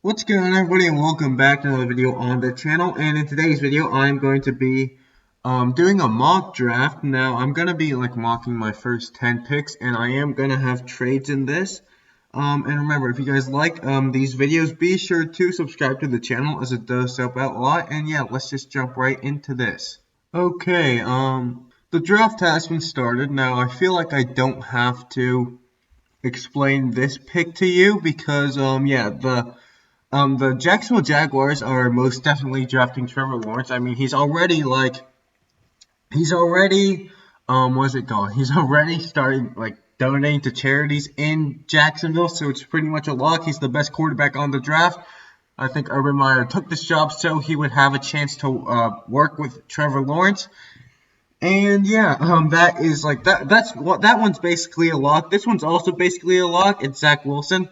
What's going on, everybody, and welcome back to another video on the channel. And in today's video, I'm going to be doing a mock draft. Now, I'm going to be mocking my first 10 picks, and I am going to have trades in this. And remember, if you guys like these videos, be sure to subscribe to the channel, as it does help out a lot. And yeah, let's just jump right into this. Okay, the draft has been started. Now, I feel like I don't have to explain this pick to you because the Jacksonville Jaguars are most definitely drafting Trevor Lawrence. I mean, he's already what's it called? He's already started donating to charities in Jacksonville, so it's pretty much a lock. He's the best quarterback on the draft. I think Urban Meyer took this job so he would have a chance to work with Trevor Lawrence. And yeah, that is that one's basically a lock. This one's also basically a lock. It's Zach Wilson.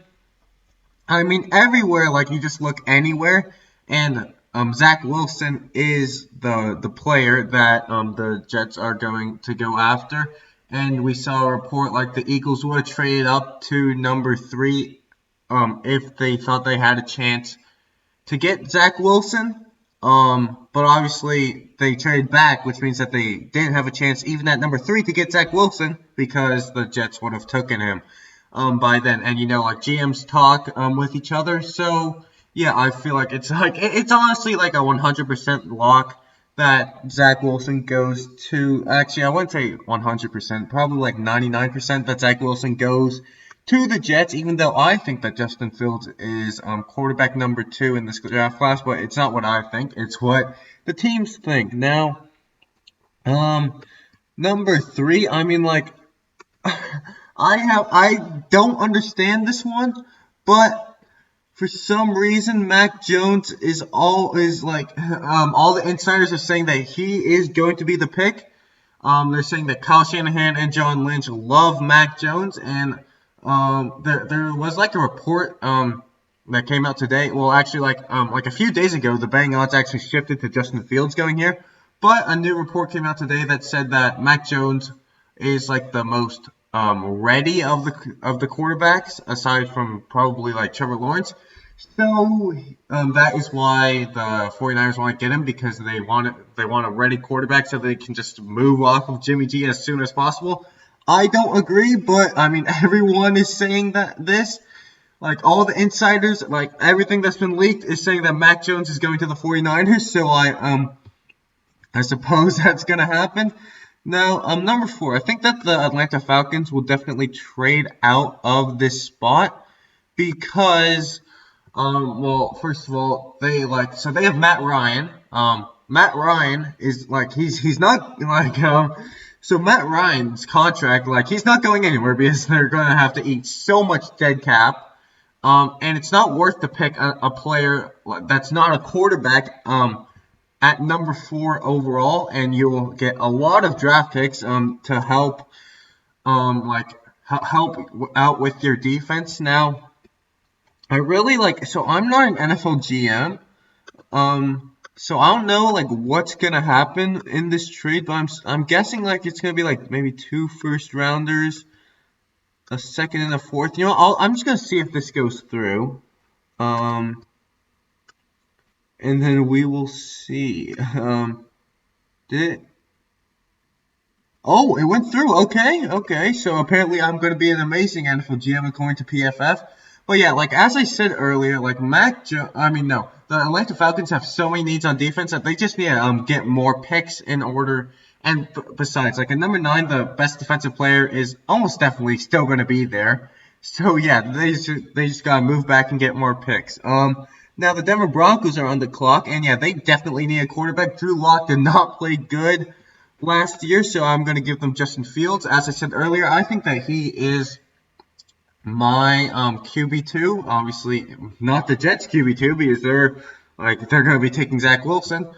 I mean, everywhere, you just look anywhere, and Zach Wilson is the player that the Jets are going to go after. And we saw a report the Eagles would have traded up to number 3 if they thought they had a chance to get Zach Wilson. But obviously they traded back, which means that they didn't have a chance even at number 3 to get Zach Wilson because the Jets would have taken him by then. And GMs talk with each other, so yeah, I feel like it's honestly a 100% lock that Zach Wilson goes to. Actually, I wouldn't say 100%, probably 99% that Zach Wilson goes to the Jets, even though I think that Justin Fields is quarterback number 2 in this draft class. But it's not what I think, it's what the teams think. Now, number 3, I mean, I don't understand this one, but for some reason Mac Jones is all the insiders are saying that he is going to be the pick. They're saying that Kyle Shanahan and John Lynch love Mac Jones, and there was a report that came out today. Well, actually, a few days ago, the betting odds actually shifted to Justin Fields going here, but a new report came out today that said that Mac Jones is the most ready of the quarterbacks, aside from probably Trevor Lawrence. So that is why the 49ers want to get him, because they want a ready quarterback so they can just move off of Jimmy G as soon as possible. I don't agree, but I mean, everyone is saying that this, all the insiders, everything that's been leaked is saying that Mac Jones is going to the 49ers. So I suppose that's gonna happen. Now, number 4, I think that the Atlanta Falcons will definitely trade out of this spot because, well, first of all, they have Matt Ryan. Matt Ryan is he's not so Matt Ryan's contract, he's not going anywhere because they're going to have to eat so much dead cap. And it's not worth to pick a player that's not a quarterback, at number 4 overall, and you will get a lot of draft picks to help help out with your defense. Now, I really so I'm not an NFL GM, so I don't know what's gonna happen in this trade, but I'm guessing it's gonna be maybe 2 first rounders, a second and a fourth. You know, I'm just gonna see if this goes through. And then we will see. Did it? Oh, it went through. Okay. So apparently I'm going to be an amazing NFL GM according to PFF. But yeah, as I said earlier, the Atlanta Falcons have so many needs on defense that they just need to get more picks in order. And besides, at number 9, the best defensive player is almost definitely still going to be there. So yeah, they just got to move back and get more picks. Now, the Denver Broncos are on the clock, and yeah, they definitely need a quarterback. Drew Lock did not play good last year, so I'm going to give them Justin Fields. As I said earlier, I think that he is my QB2. Obviously, not the Jets' QB2 because they're going to be taking Zach Wilson.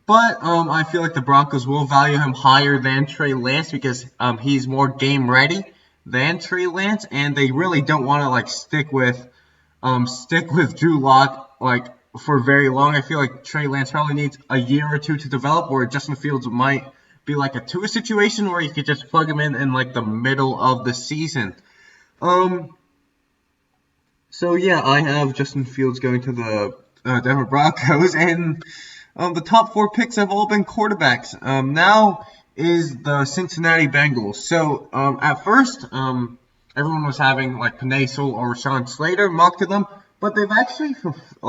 But I feel like the Broncos will value him higher than Trey Lance because he's more game ready than Trey Lance, and they really don't want to stick with Drew Lock for very long. I feel like Trey Lance probably needs a year or 2 to develop, or Justin Fields might be a Tua situation where you could just plug him in the middle of the season. So yeah, I have Justin Fields going to the Denver Broncos, and the top four picks have all been quarterbacks. Now is the Cincinnati Bengals. So at first, everyone was having like Panay Sewell or Rashawn Slater mocked to them, but they've actually fixed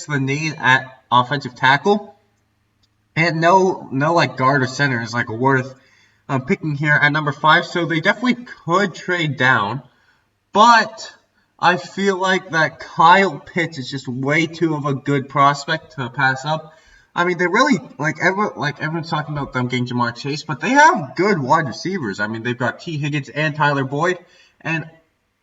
the need at offensive tackle, and no like guard or center is like worth picking here at number 5. So they definitely could trade down. But I feel like that Kyle Pitts is just way too of a good prospect to pass up. I mean, they really everyone's talking about them getting Jamar Chase, but they have good wide receivers. I mean, they've got T. Higgins and Tyler Boyd, and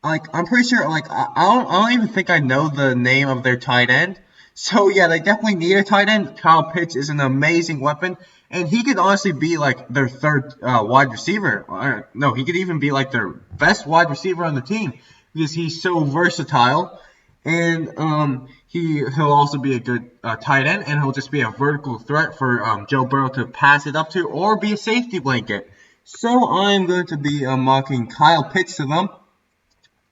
like I'm pretty sure I don't even think I know the name of their tight end. So yeah, they definitely need a tight end. Kyle Pitts is an amazing weapon, and he could honestly be like their third wide receiver. No, he could even be like their best wide receiver on the team because he's so versatile, and he'll also be a good tight end, and he'll just be a vertical threat for Joe Burrow to pass it up to or be a safety blanket. So I'm going to be mocking Kyle Pitts to them.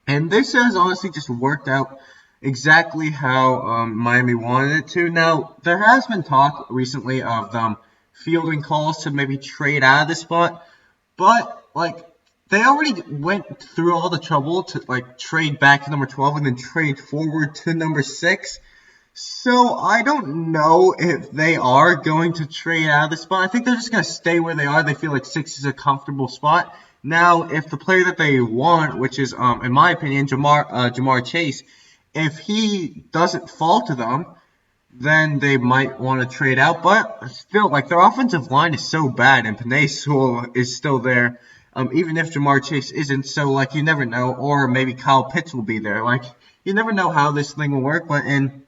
And this has honestly just worked out exactly how Miami wanted it to. Now, there has been talk recently of them fielding calls to maybe trade out of this spot, but like they already went through all the trouble to like trade back to number 12 and then trade forward to number 6. So I don't know if they are going to trade out of the spot. I think they're just going to stay where they are. They feel like 6 is a comfortable spot. Now, if the player that they want, which is, in my opinion, Jamar Chase, if he doesn't fall to them, then they might want to trade out. But still, like their offensive line is so bad, and Panay Sewell is still there, even if Jamar Chase isn't. So, like, you never know. Or maybe Kyle Pitts will be there. Like, you never know how this thing will work. But in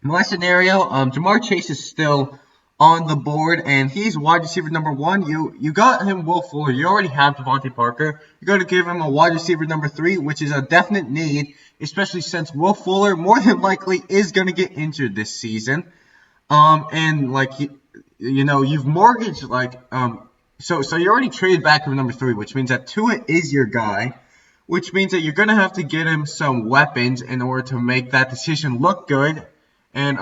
my scenario, Jamar Chase is still on the board, and he's wide receiver number 1. You got him Will Fuller. You already have Devontae Parker. You got to give him a wide receiver number 3, which is a definite need, especially since Will Fuller more than likely is going to get injured this season. And like you've mortgaged so you already traded back from number 3, which means that Tua is your guy, which means that you're going to have to get him some weapons in order to make that decision look good and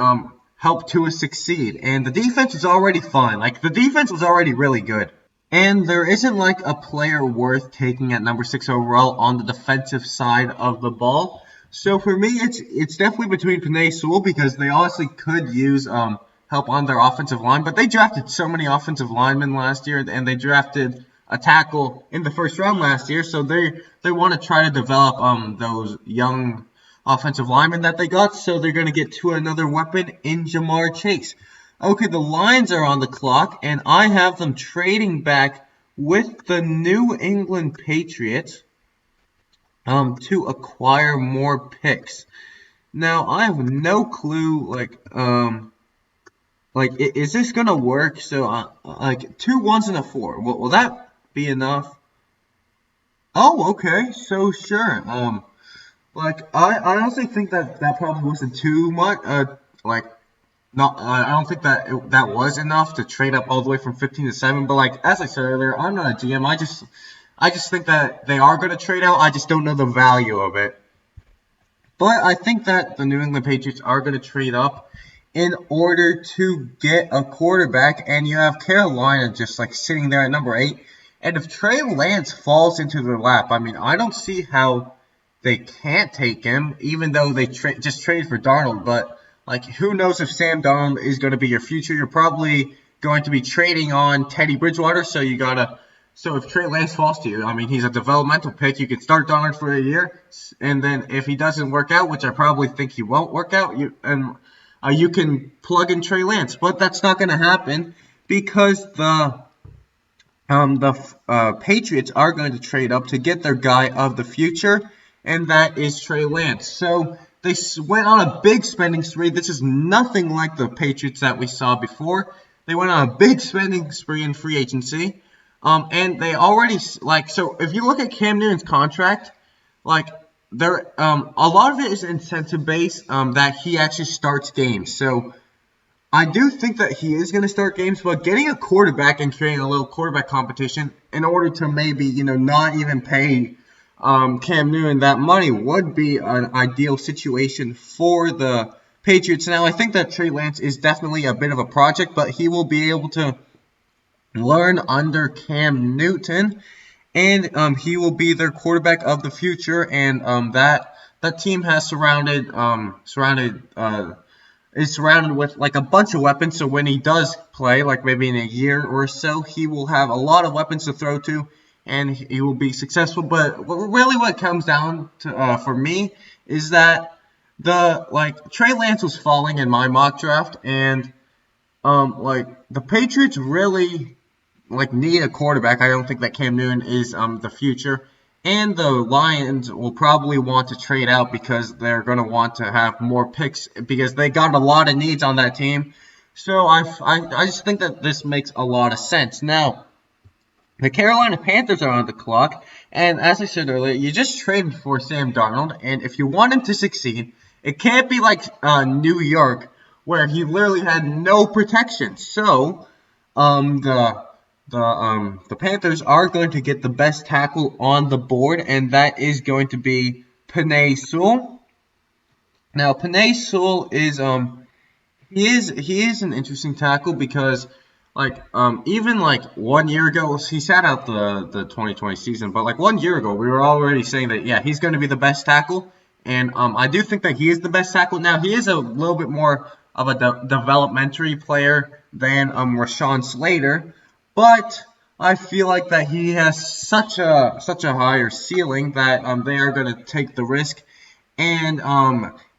help Tua succeed. And the defense is already fine. Like, the defense was already really good. And there isn't, like, a player worth taking at number 6 overall on the defensive side of the ball. So for me, it's definitely between Panay Sewell because they honestly could use help on their offensive line. But they drafted so many offensive linemen last year, and they drafted a tackle in the first round last year. So they want to try to develop those young offensive lineman that they got, so they're going to get to another weapon in Jamar Chase. Okay, the Lions are on the clock, and I have them trading back with the New England Patriots to acquire more picks. Now, I have no clue, is this going to work? So, 2 1s and a 4. Will that be enough? Oh, okay, so sure. I honestly think that probably wasn't too much. I don't think that was enough to trade up all the way from 15 to 7. But like as I said earlier, I'm not a GM. I just think that they are going to trade out. I just don't know the value of it. But I think that the New England Patriots are going to trade up in order to get a quarterback, and you have Carolina just like sitting there at number 8. And if Trey Lance falls into their lap, I mean, I don't see how they can't take him, even though they just traded for Darnold. But, like, who knows if Sam Darnold is going to be your future? You're probably going to be trading on Teddy Bridgewater, so if Trey Lance falls to you, I mean, he's a developmental pick. You could start Darnold for a year, and then if he doesn't work out, which I probably think he won't work out, you can plug in Trey Lance. But that's not going to happen because the Patriots are going to trade up to get their guy of the future, and that is Trey Lance. So they went on a big spending spree. This is nothing like the Patriots that we saw before. They went on a big spending spree in free agency. And they already, so if you look at Cam Newton's contract, a lot of it is incentive-based, that he actually starts games. So I do think that he is going to start games, but getting a quarterback and creating a little quarterback competition in order to maybe, not even pay Cam Newton, that money would be an ideal situation for the Patriots. Now, I think that Trey Lance is definitely a bit of a project, but he will be able to learn under Cam Newton, and he will be their quarterback of the future. And that team has is surrounded with like a bunch of weapons. So when he does play, like maybe in a year or so, he will have a lot of weapons to throw to, and he will be successful. But really, what it comes down to for me is that Trey Lance was falling in my mock draft, and the Patriots really need a quarterback. I don't think that Cam Newton is the future. And the Lions will probably want to trade out because they're going to want to have more picks because they got a lot of needs on that team. So I just think that this makes a lot of sense. Now, the Carolina Panthers are on the clock, and as I said earlier, you just traded for Sam Darnold, and if you want him to succeed, it can't be like New York where he literally had no protection. So, the Panthers are going to get the best tackle on the board, and that is going to be Penei Sewell. Now, Penei Sewell is he is an interesting tackle because even 1 year ago he sat out the 2020 season, but 1 year ago we were already saying that he's going to be the best tackle, and I do think that he is the best tackle. Now he is a little bit more of a developmentary player than Rashawn Slater, but I feel like that he has such a higher ceiling that they are going to take the risk and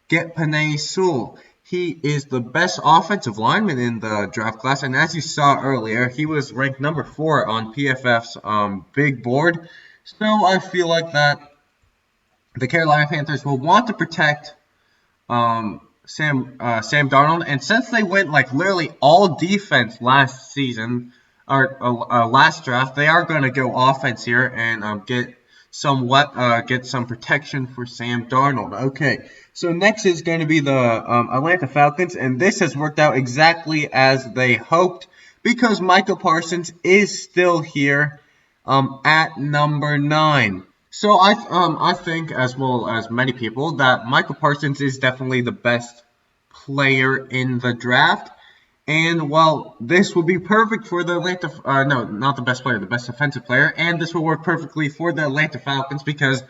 get Penei Sewell. He is the best offensive lineman in the draft class, and as you saw earlier, he was ranked number 4 on PFF's big board. So I feel like that the Carolina Panthers will want to protect Sam Darnold, and since they went literally all defense last season or last draft, they are going to go offense here and get some protection for Sam Darnold. Okay, so next is going to be the Atlanta Falcons, and this has worked out exactly as they hoped because Micah Parsons is still here at number 9. So I think, as well as many people, that Micah Parsons is definitely the best player in the draft. And well, this will be perfect for the Atlanta. No, not the best player, the best offensive player. And this will work perfectly for the Atlanta Falcons because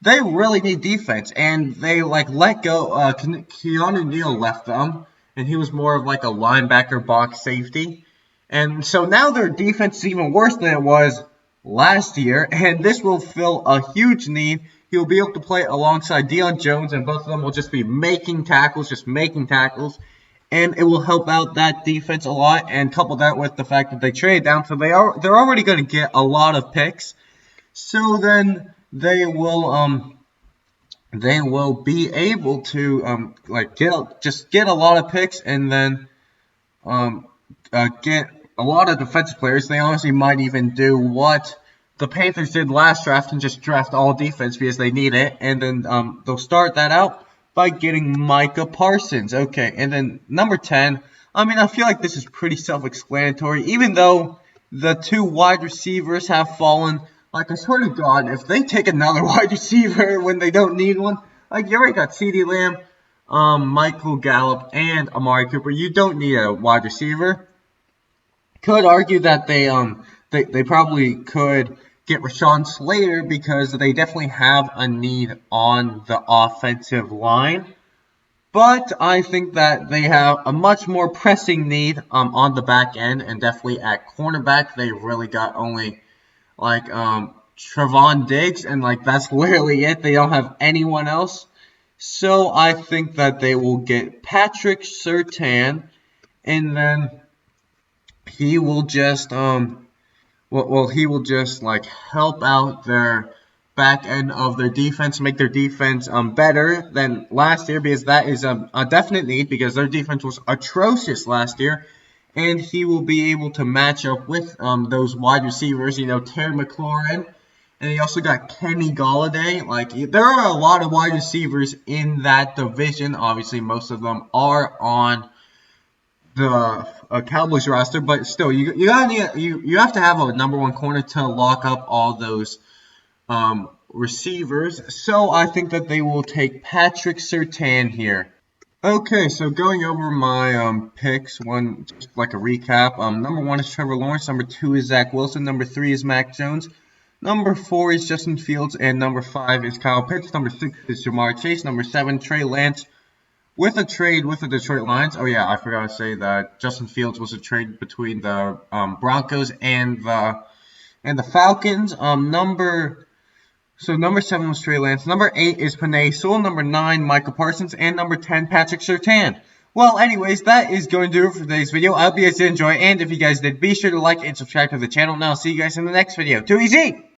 they really need defense. And they let go. Keanu Neal left them, and he was more of a linebacker, box safety. And so now their defense is even worse than it was last year, and this will fill a huge need. He'll be able to play alongside Deion Jones, and both of them will just be making tackles, and it will help out that defense a lot. And couple that with the fact that they trade down, so they're already going to get a lot of picks. So then they will be able to get a lot of picks, and then get a lot of defensive players. They honestly might even do what the Panthers did last draft and just draft all defense because they need it. And then they'll start that out by getting Micah Parsons. Okay, and then number 10. I feel like this is pretty self-explanatory. Even though the 2 wide receivers have fallen, I swear to God, if they take another wide receiver when they don't need one, you already got CeeDee Lamb, Michael Gallup, and Amari Cooper. You don't need a wide receiver. Could argue that they probably could get Rashawn Slater because they definitely have a need on the offensive line. But I think that they have a much more pressing need on the back end, and definitely at cornerback they really got only Trevon Diggs, and that's literally it. They don't have anyone else. So I think that they will get Patrick Surtain, and then he will just help out their back end of their defense, make their defense better than last year, because that is a definite need because their defense was atrocious last year. And he will be able to match up with those wide receivers, Terry McLaurin, and he also got Kenny Golladay. There are a lot of wide receivers in that division. Obviously, most of them are on the Cowboys roster, but still, you have to have a number 1 corner to lock up all those receivers, so I think that they will take Patrick Surtain here. Okay, so going over my picks, just like a recap. Number 1 is Trevor Lawrence, number 2 is Zach Wilson, number 3 is Mac Jones, number 4 is Justin Fields, and number 5 is Kyle Pitts, number 6 is Jamar Chase, number 7 Trey Lance. With a trade with the Detroit Lions, oh yeah, I forgot to say that Justin Fields was a trade between the Broncos and the Falcons. Number 7 was Trey Lance. Number 8 is Panay Sewell. Number 9, Micah Parsons. And number 10, Patrick Surtain. Well, anyways, that is going to do it for today's video. I hope you guys did enjoy. And if you guys did, be sure to like and subscribe to the channel. And I'll see you guys in the next video. Too easy!